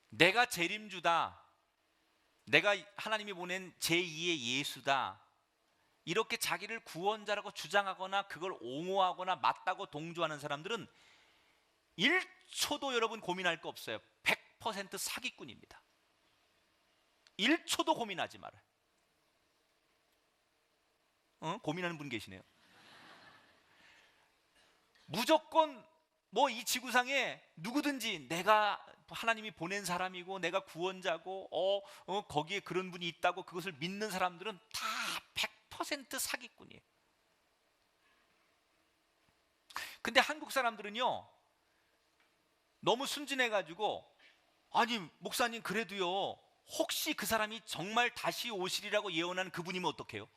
내가 재림주다, 내가 하나님이 보낸 제2의 예수다, 이렇게 자기를 구원자라고 주장하거나 그걸 옹호하거나 맞다고 동조하는 사람들은 1초도 여러분 고민할 거 없어요. 100% 사기꾼입니다. 1초도 고민하지 말아요. 고민하는 분 계시네요. 무조건 뭐 이 지구상에 누구든지 내가 하나님이 보낸 사람이고 내가 구원자고 거기에 그런 분이 있다고 그것을 믿는 사람들은 다 100% 사기꾼이에요. 근데 한국 사람들은요, 너무 순진해가지고, 아니 목사님 그래도요, 혹시 그 사람이 정말 다시 오시리라고 예언하는 그분이면 어떡해요?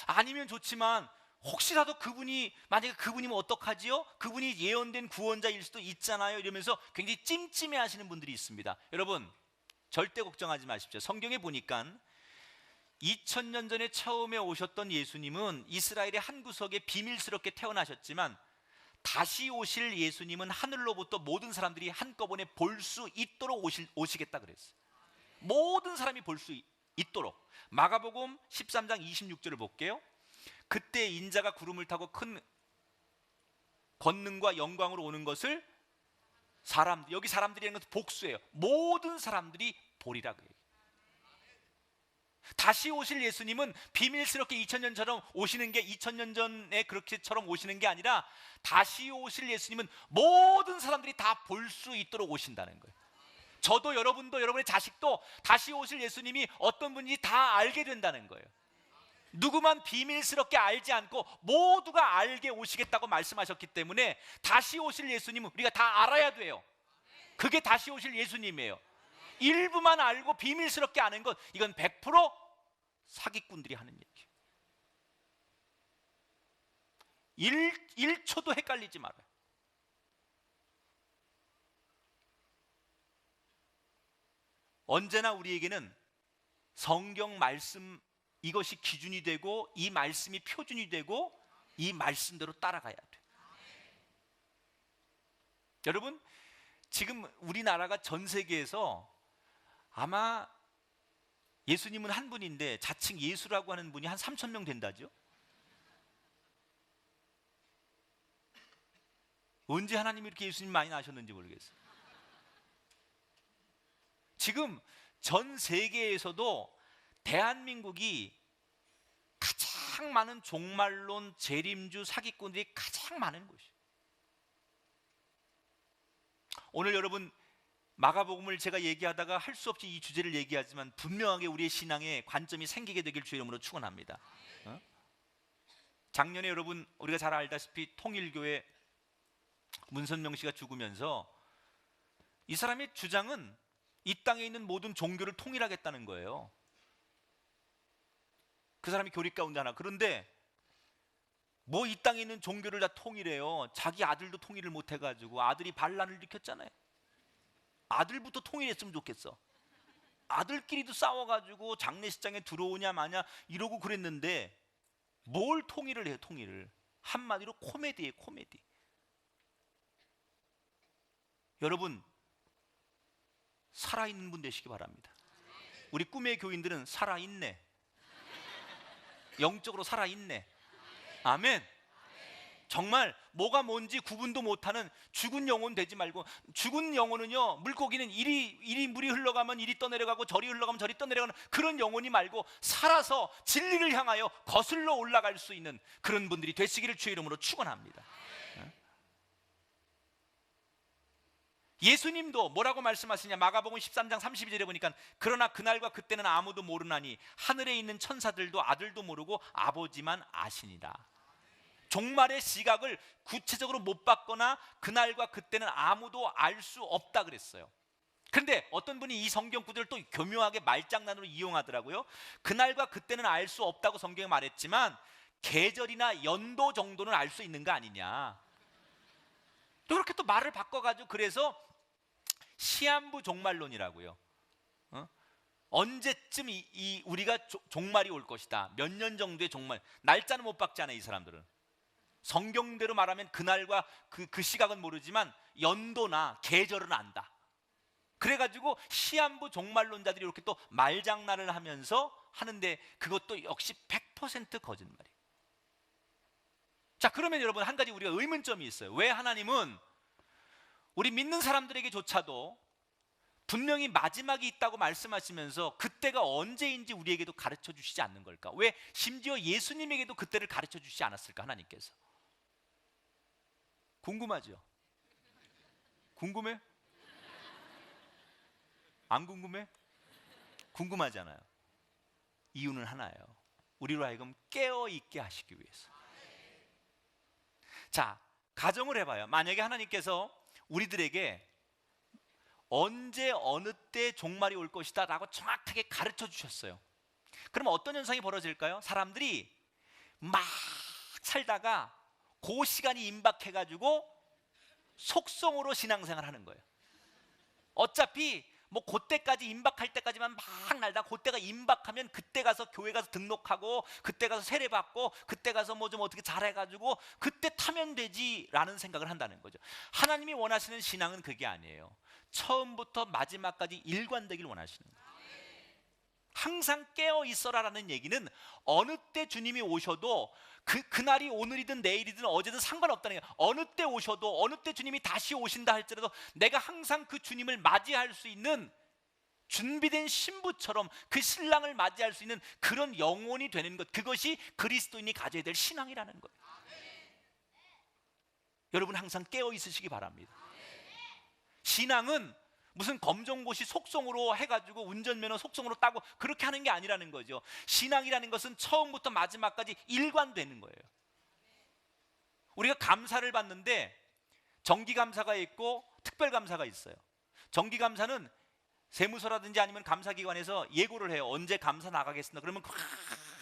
아니면 좋지만 혹시라도 그분이, 만약에 그분이면 어떡하지요? 그분이 예언된 구원자일 수도 있잖아요. 이러면서 굉장히 찜찜해 하시는 분들이 있습니다. 여러분 절대 걱정하지 마십시오. 성경에 보니까 2000년 전에 처음에 오셨던 예수님은 이스라엘의 한 구석에 비밀스럽게 태어나셨지만 다시 오실 예수님은 하늘로부터 모든 사람들이 한꺼번에 볼 수 있도록 오시겠다 그랬어요. 모든 사람이 볼 수 있도록. 마가복음 13장 26절을 볼게요. 그때 인자가 구름을 타고 큰 권능과 영광으로 오는 것을 여기 사람들이라는 것은 복수예요. 모든 사람들이 보리라 그래요. 다시 오실 예수님은 비밀스럽게 2000년처럼 오시는 게 2000년 전에 그렇게처럼 오시는 게 아니라 다시 오실 예수님은 모든 사람들이 다 볼 수 있도록 오신다는 거예요. 저도 여러분도 여러분의 자식도 다시 오실 예수님이 어떤 분인지 다 알게 된다는 거예요. 누구만 비밀스럽게 알지 않고 모두가 알게 오시겠다고 말씀하셨기 때문에 다시 오실 예수님은 우리가 다 알아야 돼요. 그게 다시 오실 예수님이에요. 일부만 알고 비밀스럽게 아는 것, 이건 100% 사기꾼들이 하는 얘기예요. 1초도 헷갈리지 말아요. 언제나 우리에게는 성경 말씀, 이것이 기준이 되고 이 말씀이 표준이 되고 이 말씀대로 따라가야 돼요. 여러분 지금 우리나라가 전 세계에서 아마 예수님은 한 분인데 자칭 예수라고 하는 분이 한 3,000명 된다죠. 언제 하나님이 이렇게 예수님 많이 나셨는지 모르겠어요. 지금 전 세계에서도 대한민국이 가장 많은 종말론, 재림주, 사기꾼들이 가장 많은 곳이에요. 오늘 여러분 마가복음을 제가 얘기하다가 할 수 없이 이 주제를 얘기하지만 분명하게 우리의 신앙에 관점이 생기게 되길 주의 이름으로 축원합니다. 작년에 여러분 우리가 잘 알다시피 통일교회 문선명 씨가 죽으면서 이 사람의 주장은 이 땅에 있는 모든 종교를 통일하겠다는 거예요. 그 사람이 교리 가운데 하나. 그런데 뭐 이 땅에 있는 종교를 다 통일해요. 자기 아들도 통일을 못 해가지고 아들이 반란을 일으켰잖아요. 아들부터 통일했으면 좋겠어. 아들끼리도 싸워가지고 장례식장에 들어오냐 마냐 이러고 그랬는데 뭘 통일을 해요. 통일을 한마디로 코미디예요. 코미디. 여러분 살아있는 분 되시기 바랍니다. 우리 꿈의 교인들은 살아있네. 영적으로 살아있네. 아멘. 정말 뭐가 뭔지 구분도 못하는 죽은 영혼 되지 말고, 죽은 영혼은요, 물고기는 이리 물이 흘러가면 이리 떠내려가고 저리 흘러가면 저리 떠내려가는 그런 영혼이 말고 살아서 진리를 향하여 거슬러 올라갈 수 있는 그런 분들이 되시기를 주의 이름으로 축원합니다. 예수님도 뭐라고 말씀하시냐, 마가복음 13장 32절에 보니까 그러나 그날과 그때는 아무도 모르나니 하늘에 있는 천사들도 아들도 모르고 아버지만 아시니라. 종말의 시각을 구체적으로 못 봤거나 그날과 그때는 아무도 알 수 없다 그랬어요. 그런데 어떤 분이 이 성경 구절을 또 교묘하게 말장난으로 이용하더라고요. 그날과 그때는 알 수 없다고 성경에 말했지만 계절이나 연도 정도는 알 수 있는 거 아니냐, 이렇게 또 말을 바꿔가지고 그래서 시한부 종말론이라고요. 언제쯤 우리가 종말이 올 것이다. 몇 년 정도의 종말. 날짜는 못 박잖아요, 이 사람들은. 성경대로 말하면 그날과 그 시각은 모르지만 연도나 계절은 안다. 그래가지고 시한부 종말론자들이 이렇게 또 말장난을 하면서 하는데 그것도 역시 100% 거짓말이에요. 자, 그러면 여러분 한 가지 우리가 의문점이 있어요. 왜 하나님은 우리 믿는 사람들에게조차도 분명히 마지막이 있다고 말씀하시면서 그때가 언제인지 우리에게도 가르쳐 주시지 않는 걸까? 왜 심지어 예수님에게도 그때를 가르쳐 주시지 않았을까? 하나님께서. 궁금하죠? 궁금해? 안 궁금해? 궁금하잖아요. 이유는 하나예요. 우리로 하여금 깨어있게 하시기 위해서. 자, 가정을 해봐요. 만약에 하나님께서 우리들에게 언제 어느 때 종말이 올 것이다 라고 정확하게 가르쳐 주셨어요. 그럼 어떤 현상이 벌어질까요? 사람들이 막 살다가 그 시간이 임박해가지고 속성으로 신앙생활 하는 거예요. 어차피 뭐 그때까지 임박할 때까지만 막 날다 그때가 임박하면 그때 가서 교회 가서 등록하고 그때 가서 세례 받고 그때 가서 뭐 좀 어떻게 잘해가지고 그때 타면 되지라는 생각을 한다는 거죠. 하나님이 원하시는 신앙은 그게 아니에요. 처음부터 마지막까지 일관되길 원하시는 거예요. 항상 깨어 있어라라는 얘기는 어느 때 주님이 오셔도 그날이 오늘이든 내일이든 어제든 상관없다는 거예요. 어느 때 오셔도 어느 때 주님이 다시 오신다 할지라도 내가 항상 그 주님을 맞이할 수 있는 준비된 신부처럼 그 신랑을 맞이할 수 있는 그런 영혼이 되는 것, 그것이 그리스도인이 가져야 될 신앙이라는 거예요. 여러분 항상 깨어 있으시기 바랍니다. 신앙은 무슨 검정고시 속성으로 해가지고 운전면허 속성으로 따고 그렇게 하는 게 아니라는 거죠. 신앙이라는 것은 처음부터 마지막까지 일관되는 거예요. 우리가 감사를 받는데 정기감사가 있고 특별감사가 있어요. 정기감사는 세무서라든지 아니면 감사기관에서 예고를 해요. 언제 감사 나가겠습니다. 그러면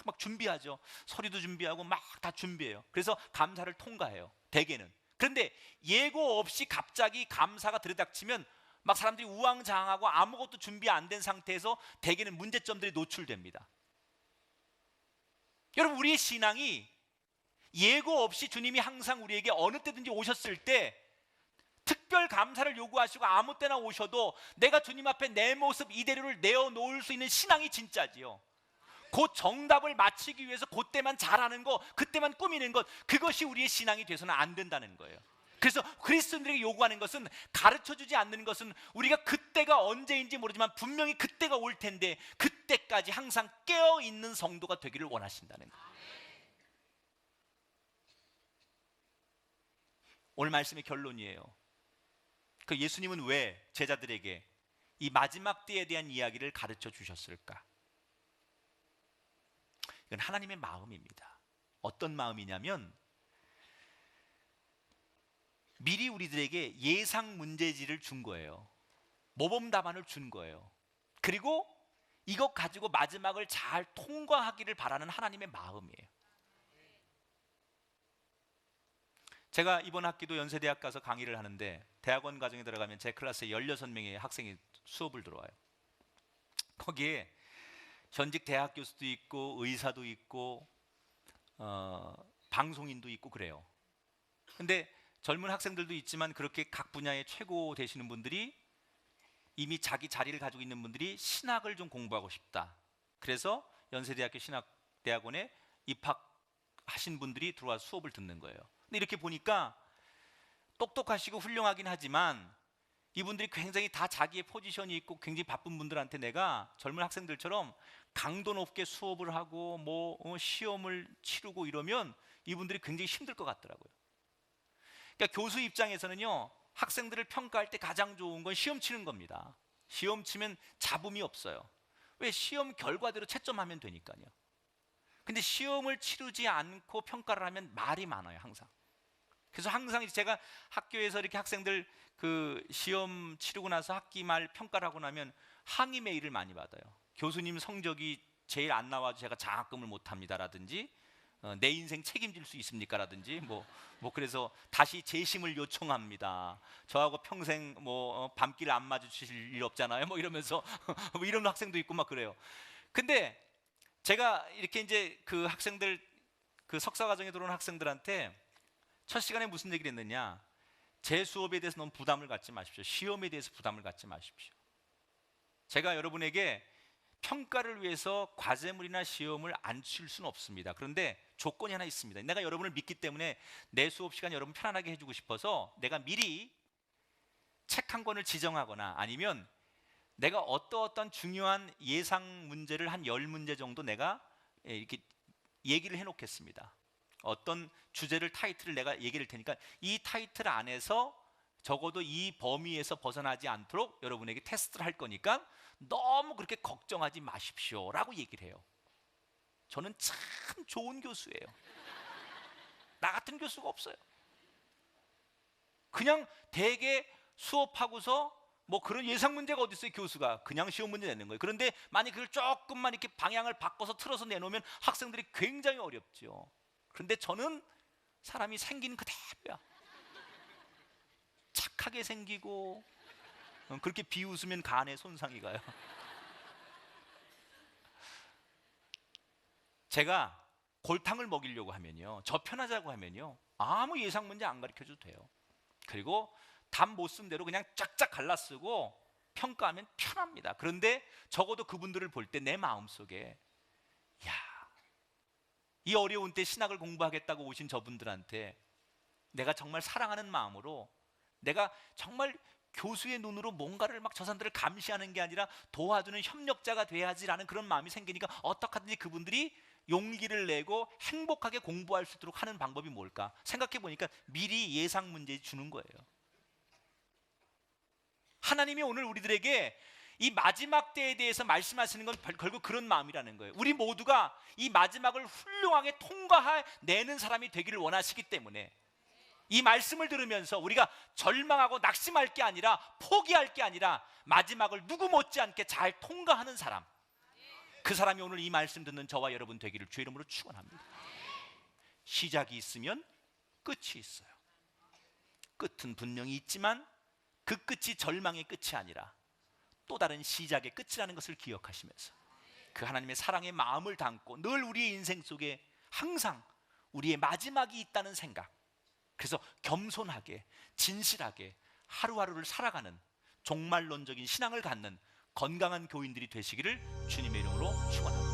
막 준비하죠. 서류도 준비하고 막 다 준비해요. 그래서 감사를 통과해요. 대개는. 그런데 예고 없이 갑자기 감사가 들이닥치면 막 사람들이 우왕좌왕하고 아무것도 준비 안 된 상태에서 대개는 문제점들이 노출됩니다. 여러분 우리의 신앙이 예고 없이 주님이 항상 우리에게 어느 때든지 오셨을 때 특별 감사를 요구하시고 아무 때나 오셔도 내가 주님 앞에 내 모습 이대로를 내어놓을 수 있는 신앙이 진짜지요. 그 정답을 맞추기 위해서 그때만 잘하는 거, 그때만 꾸미는 것, 그것이 우리의 신앙이 돼서는 안 된다는 거예요. 그래서 그리스도인들에게 요구하는 것은, 가르쳐주지 않는 것은 우리가 그때가 언제인지 모르지만 분명히 그때가 올 텐데 그때까지 항상 깨어있는 성도가 되기를 원하신다는 거예요. 오늘 말씀의 결론이에요. 그 예수님은 왜 제자들에게 이 마지막 때에 대한 이야기를 가르쳐 주셨을까? 이건 하나님의 마음입니다. 어떤 마음이냐면 미리 우리들에게 예상 문제지를 준 거예요. 모범 답안을 준 거예요. 그리고 이것 가지고 마지막을 잘 통과하기를 바라는 하나님의 마음이에요. 제가 이번 학기도 연세대학 가서 강의를 하는데 대학원 과정에 들어가면 제 클래스에 16명의 학생이 수업을 들어와요. 거기에 현직 대학 교수도 있고 의사도 있고 방송인도 있고 그래요. 근데 젊은 학생들도 있지만 그렇게 각 분야의 최고 되시는 분들이 이미 자기 자리를 가지고 있는 분들이 신학을 좀 공부하고 싶다. 그래서 연세대학교 신학대학원에 입학하신 분들이 들어와 수업을 듣는 거예요. 근데 이렇게 보니까 똑똑하시고 훌륭하긴 하지만 이분들이 굉장히 다 자기의 포지션이 있고 굉장히 바쁜 분들한테 내가 젊은 학생들처럼 강도 높게 수업을 하고 시험을 치르고 이러면 이분들이 굉장히 힘들 것 같더라고요. 그러니까 교수 입장에서는요, 학생들을 평가할 때 가장 좋은 건 시험 치는 겁니다. 시험 치면 잡음이 없어요. 왜? 시험 결과대로 채점하면 되니까요. 근데 시험을 치르지 않고 평가를 하면 말이 많아요, 항상. 그래서 항상 제가 학교에서 이렇게 학생들 그 시험 치르고 나서 학기 말 평가를 하고 나면 항의 메일을 많이 받아요. 교수님 성적이 제일 안 나와서 제가 장학금을 못 합니다라든지 내 인생 책임질 수 있습니까라든지 뭐 그래서 다시 재심을 요청합니다. 저하고 평생 밤길 안 마주치실 일 없잖아요. 뭐 이러면서 뭐 이런 학생도 있고 막 그래요. 근데 제가 이렇게 이제 그 학생들, 그 석사 과정에 들어온 학생들한테 첫 시간에 무슨 얘기를 했느냐? 제 수업에 대해서 너무 부담을 갖지 마십시오. 시험에 대해서 부담을 갖지 마십시오. 제가 여러분에게 평가를 위해서 과제물이나 시험을 안 칠 수는 없습니다. 그런데 조건이 하나 있습니다. 내가 여러분을 믿기 때문에 내 수업 시간 여러분 편안하게 해주고 싶어서 내가 미리 책 한 권을 지정하거나 아니면 내가 어떤 중요한 예상 문제를 한 10문제 정도 내가 이렇게 얘기를 해놓겠습니다. 어떤 주제를, 타이틀을 내가 얘기를 할 테니까 이 타이틀 안에서 적어도 이 범위에서 벗어나지 않도록 여러분에게 테스트를 할 거니까 너무 그렇게 걱정하지 마십시오 라고 얘기를 해요. 저는 참 좋은 교수예요. 나 같은 교수가 없어요. 그냥 대개 수업하고서 뭐 그런 예상 문제가 어디 있어요. 교수가 그냥 시험 문제 내는 거예요. 그런데 만약 그걸 조금만 이렇게 방향을 바꿔서 틀어서 내놓으면 학생들이 굉장히 어렵죠. 그런데 저는 사람이 생긴 그대로야. 착하게 생기고 그렇게 비웃으면 간에 손상이 가요. 제가 골탕을 먹이려고 하면요, 저 편하자고 하면요, 아무 예상 문제 안 가르쳐줘도 돼요. 그리고 답 못 쓴 대로 그냥 쫙쫙 갈라쓰고 평가하면 편합니다. 그런데 적어도 그분들을 볼 때 내 마음속에 야, 이 어려운 때 신학을 공부하겠다고 오신 저분들한테 내가 정말 사랑하는 마음으로 내가 정말 교수의 눈으로 뭔가를 막 저 사람들을 감시하는 게 아니라 도와주는 협력자가 돼야지라는 그런 마음이 생기니까 어떻게 하든지 그분들이 용기를 내고 행복하게 공부할 수 있도록 하는 방법이 뭘까? 생각해 보니까 미리 예상 문제 주는 거예요. 하나님이 오늘 우리들에게 이 마지막 때에 대해서 말씀하시는 건 결국 그런 마음이라는 거예요. 우리 모두가 이 마지막을 훌륭하게 통과해내는 사람이 되기를 원하시기 때문에 이 말씀을 들으면서 우리가 절망하고 낙심할 게 아니라 포기할 게 아니라 마지막을 누구 못지않게 잘 통과하는 사람, 그 사람이 오늘 이 말씀 듣는 저와 여러분 되기를 주의 이름으로 축원합니다. 시작이 있으면 끝이 있어요. 끝은 분명히 있지만 그 끝이 절망의 끝이 아니라 또 다른 시작의 끝이라는 것을 기억하시면서 그 하나님의 사랑의 마음을 담고 늘 우리의 인생 속에 항상 우리의 마지막이 있다는 생각, 그래서 겸손하게 진실하게 하루하루를 살아가는 종말론적인 신앙을 갖는 건강한 교인들이 되시기를 주님의 이름으로 축원합니다.